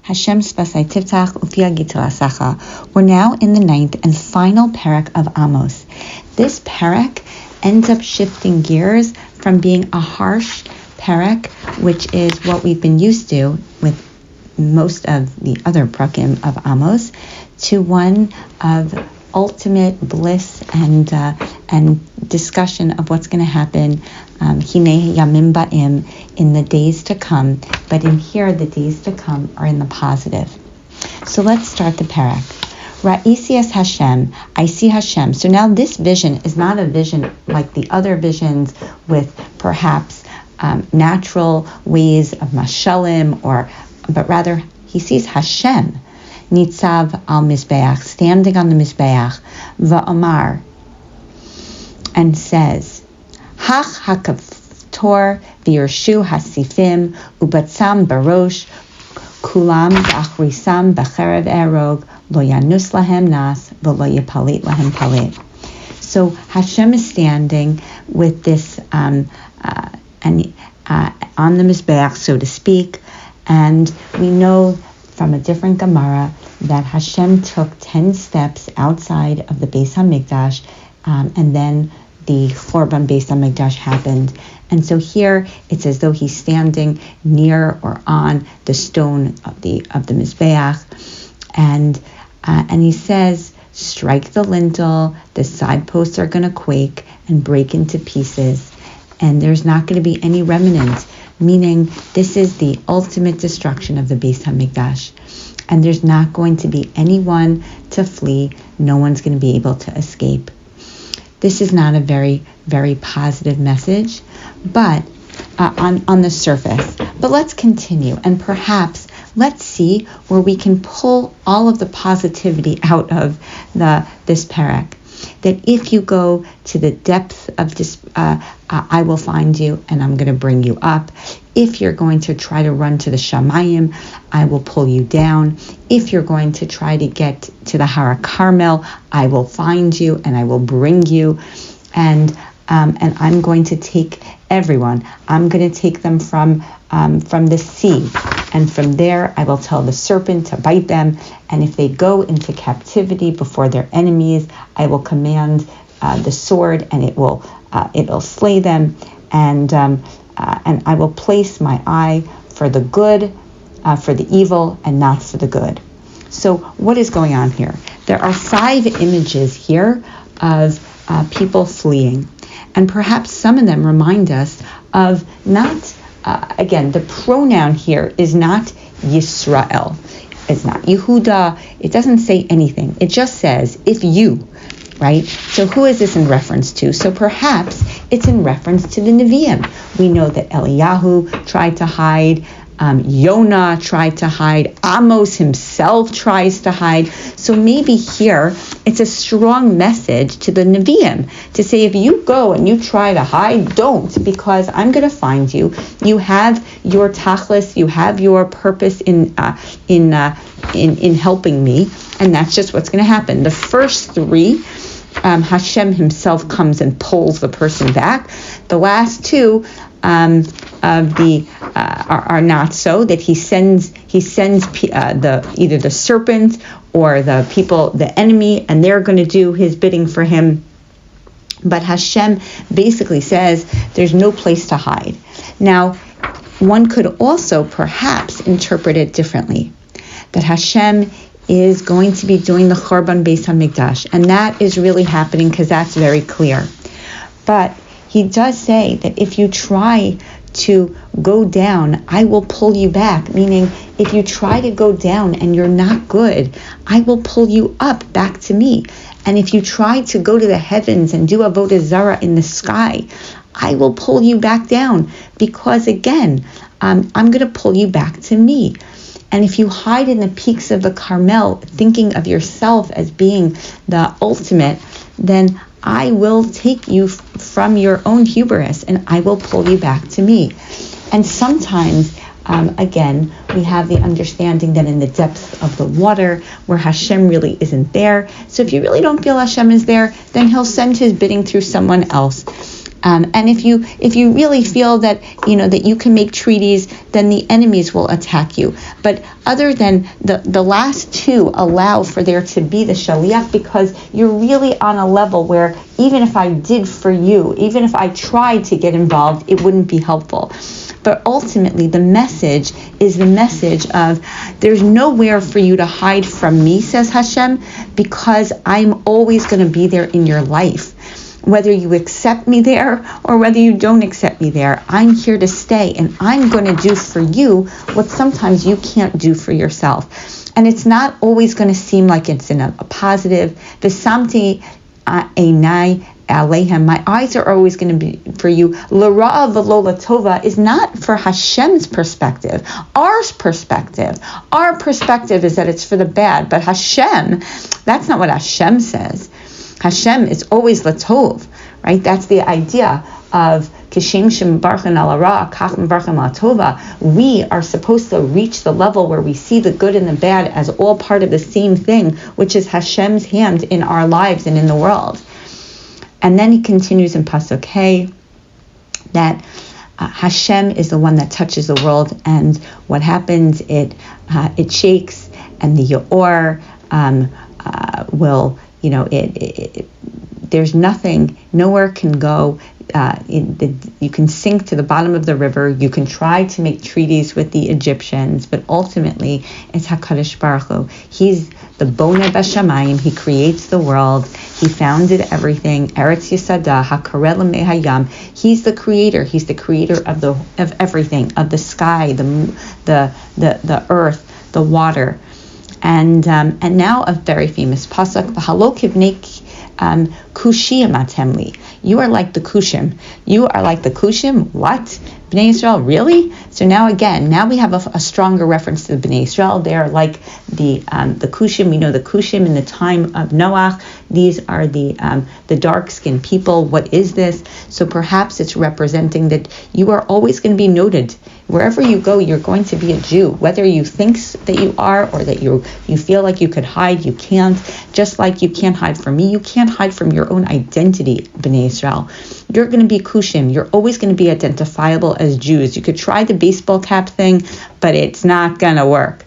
Hashem spasai tivtach ufia gitarasacha. We're now in the 9th and final parak of Amos. This parak ends up shifting gears from being a harsh parak, which is what we've been used to with most of the other prakim of Amos, to one of ultimate bliss and discussion of what's going to happen Hinei Yamim Ba'im in the days to come. But in here, the days to come are in the positive. So let's start the parak. Ra'isi es Hashem, I see Hashem. So now this vision is not a vision like the other visions with perhaps natural ways of mashalim, but rather he sees Hashem, Nitzav al Mizbeach, standing on the Mizbeach, Va'omar, and says, Hach hakavtor v'yershu hasifim ubatzam barosh kulam v'achrisam b'cherev erog lo yanus lahem nas v'lo yapalit lahem palit. So Hashem is standing with this on the Mizbeach, so to speak, and we know from a different Gemara that Hashem took 10 steps outside of the Beis HaMikdash, and then the Chorban Beis HaMikdash happened. And so here it's as though he's standing near or on the stone of the Mizbeach, and he says, strike the lintel, the side posts are going to quake and break into pieces, and there's not going to be any remnant, meaning this is the ultimate destruction of the Beis HaMikdash. And there's not going to be anyone to flee. No one's going to be able to escape. This is not a very, very positive message, but on the surface. But let's continue, and perhaps let's see where we can pull all of the positivity out of this parak. That if you go to the depth of this, I will find you and I'm going to bring you up. If you're going to try to run to the Shamayim, I will pull you down. If you're going to try to get to the Har Carmel, I will find you and I will bring you. And I'm going to take everyone. I'm going to take them from the sea. And from there, I will tell the serpent to bite them. And if they go into captivity before their enemies, I will command the sword, and it'll slay them. And I will place my eye for the good, for the evil, and not for the good. So what is going on here? There are 5 images here of people fleeing, and perhaps some of them remind us of not. Again, the pronoun here is not Yisrael. It's not Yehuda. It doesn't say anything. It just says, if you, right? So who is this in reference to? So perhaps it's in reference to the Nevi'im. We know that Eliyahu tried to hide. Yonah tried to hide. Amos himself tries to hide. So maybe here it's a strong message to the Nevi'im to say, if you go and you try to hide, don't, because I'm going to find you. You have your tachlis, you have your purpose in helping me, and that's just what's going to happen. The first 3, Hashem himself comes and pulls the person back. The last 2 are not so, that he sends either the serpent or the people, the enemy, and they're going to do his bidding for him. But Hashem basically says there's no place to hide. Now, one could also perhaps interpret it differently, that Hashem is going to be doing the Chorban Beis HaMikdash, and that is really happening because that's very clear. But he does say that if you try to go down, I will pull you back, meaning if you try to go down and you're not good, I will pull you up back to me. And if you try to go to the heavens and do avodah zarah in the sky, I will pull you back down, because again, I'm going to pull you back to me. And if you hide in the peaks of the Carmel, thinking of yourself as being the ultimate, then I will take you from your own hubris and I will pull you back to me. And sometimes, again, we have the understanding that in the depths of the water where Hashem really isn't there. So if you really don't feel Hashem is there, then he'll send his bidding through someone else. And if you really feel that that you can make treaties, then the enemies will attack you. But other than the last two allow for there to be the shaliach, because you're really on a level where even if I did for you, even if I tried to get involved, it wouldn't be helpful. But ultimately, the message is the message of there's nowhere for you to hide from me, says Hashem, because I'm always going to be there in your life. Whether you accept me there or whether you don't accept me there, I'm here to stay, and I'm going to do for you what sometimes you can't do for yourself. And it's not always going to seem like it's in a positive. V'samti einai alehem. My eyes are always going to be for you. L'ra'a v'lo l'tova is not for Hashem's perspective. Our perspective is that it's for the bad. But Hashem, that's not what Hashem says. Hashem is always latov, right? That's the idea of kishem shem barchen al hara, kach barchen la tova. We are supposed to reach the level where we see the good and the bad as all part of the same thing, which is Hashem's hand in our lives and in the world. And then he continues in Pasuk Hey that Hashem is the one that touches the world, and what happens, it shakes, and the Yaor will. There's nothing, nowhere can go. You can sink to the bottom of the river. You can try to make treaties with the Egyptians, but ultimately it's HaKadosh Baruch Hu. He's the Boneh Bashamayim. He creates the world. He founded everything. Eretz Yisada, HaKareh L'mei Hayam. He's the creator. He's the creator of everything, of the sky, the earth, the water. And now a very famous pasuk, V'halo kivnei kushim atem li. You are like the kushim. You are like the kushim. What? Bnei Israel, really? So now we have a stronger reference to the Bnei Israel. They are like the kushim. We know the kushim in the time of Noach. These are the dark-skinned people. What is this? So perhaps it's representing that you are always going to be noted. Wherever you go, you're going to be a Jew. Whether you think that you are or that you feel like you could hide, you can't. Just like you can't hide from me, you can't hide from your own identity, Bnei Israel. You're going to be kushim. You're always going to be identifiable as Jews. You could try the baseball cap thing, but it's not going to work.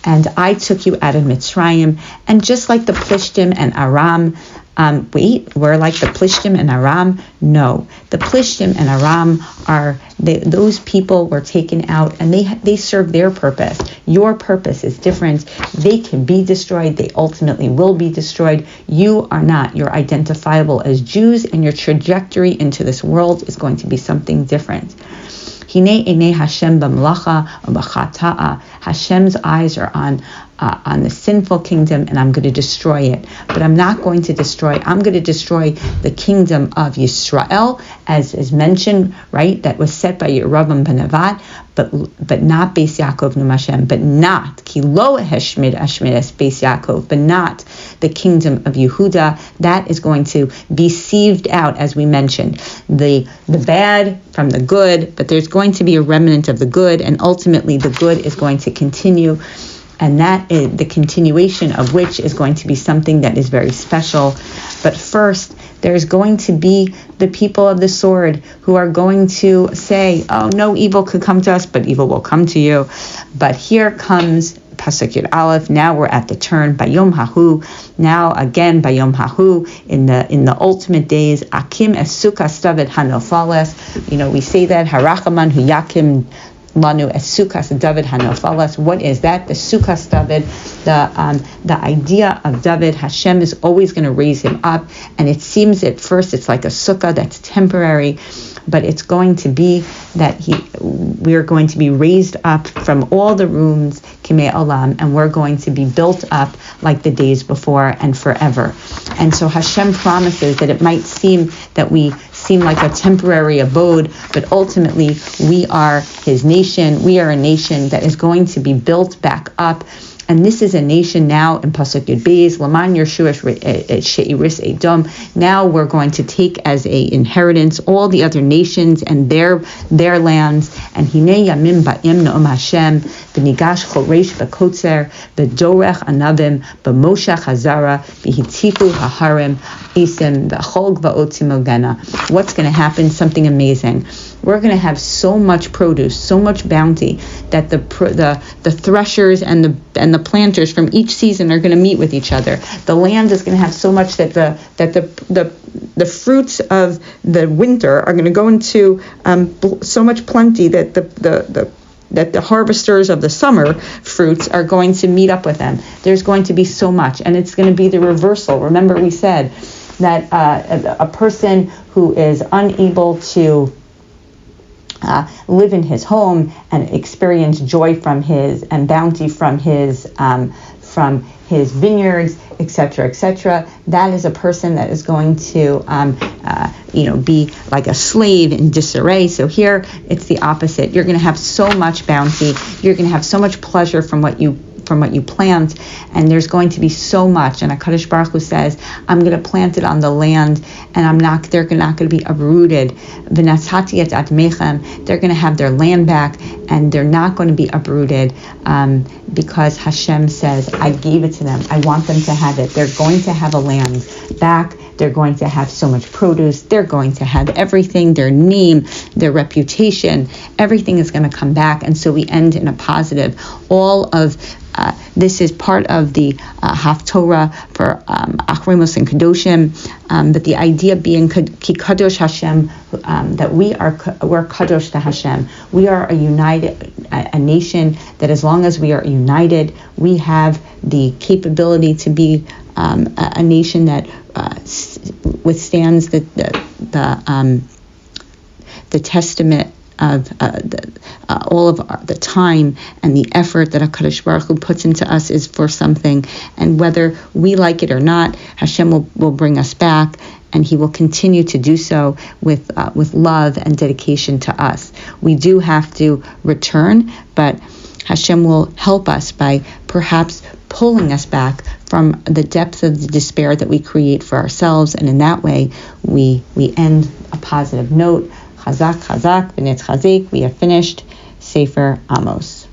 And I took you out of Mitzrayim. And just like the Plishtim and Aram, we're like the Plishtim and Aram? No. The Plishtim and Aram those people were taken out, and they serve their purpose. Your purpose is different. They can be destroyed. They ultimately will be destroyed. You are not. You're identifiable as Jews, and your trajectory into this world is going to be something different. Hinei einei Hashem b'melacha u'b'chata'a. Hashem's eyes are on the sinful kingdom, and I'm going to destroy it. But I'm not going to destroy. I'm going to destroy the kingdom of Yisrael, as is mentioned, right? That was set by Yerovam ben Nevat, but not Beis Yaakov Num Hashem, but not ki lo heshmid ashmidas Beis Yaakov, but not the kingdom of Yehuda. That is going to be sieved out, as we mentioned, the bad from the good. But there's going to be a remnant of the good, and ultimately the good is going to continue. And that is the continuation of which is going to be something that is very special. But first, there's going to be the people of the sword who are going to say, oh, no evil could come to us, but evil will come to you. But here comes Pasuk Yud Aleph. Now we're at the turn. Bayom Hahu. Now again, Bayom Hahu, in the ultimate days, Akim Esukas David Hanofales. We say that, Harachaman Hu Yakim Lanu Esukas David Hanofalas. What is that? The Sukas David, the idea of David. Hashem is always going to raise him up, and it seems at first it's like a sukkah that's temporary, but it's going to be that we are going to be raised up from all the rooms, Kimei Olam, and we're going to be built up like the days before and forever. And so Hashem promises that it might seem that we seem like a temporary abode, but ultimately we are His nation. We are a nation that is going to be built back up, And this is a nation now in Pasuk Yud Beis, Laman Yershu She'iris Edom. Now we're going to take as a inheritance all the other nations and their lands. And Hinei Yamim Ba'im No'om Hashem B'nigash Choresh B'kotzer B'dorech Anavim B'moshach Hazara B'hitzifu Haharim Isim B'chol V'otzim Ogena. What's going to happen? Something amazing. We're going to have so much produce, so much bounty, that the threshers and the planters from each season are going to meet with each other. The land is going to have so much that the fruits of the winter are going to go into so much plenty that the harvesters of the summer fruits are going to meet up with them. There's going to be so much, and it's going to be the reversal. Remember, we said that a person who is unable to live in his home and experience joy from his and bounty from his vineyards, etc., that is a person that is going to be like a slave in disarray. So here it's the opposite. You're going to have so much bounty. You're going to have so much pleasure from what you plant, and there's going to be so much. And HaKadosh Baruch Hu says, I'm going to plant it on the land, and they're not going to be uprooted. V'natzati et admechem, they're going to have their land back, and they're not going to be uprooted, because Hashem says, I gave it to them. I want them to have it. They're going to have a land back. They're going to have so much produce. They're going to have everything, their name, their reputation, everything is going to come back. And so we end in a positive. All of this is part of the Haftorah for Achrei Mos and Kedoshim, but the idea being Ki Kadosh Hashem, that we're Kadosh to Hashem. We are a nation that, as long as we are united, we have the capability to be a nation that withstands the testament of all of the time and the effort that HaKadosh Baruch Hu puts into us is for something. And whether we like it or not, Hashem will bring us back, and He will continue to do so with love and dedication to us. We do have to return, but Hashem will help us by perhaps pulling us back from the depth of the despair that we create for ourselves, and in that way we end a positive note. Chazak, chazak, v'netz chazik. We have finished Sefer Amos.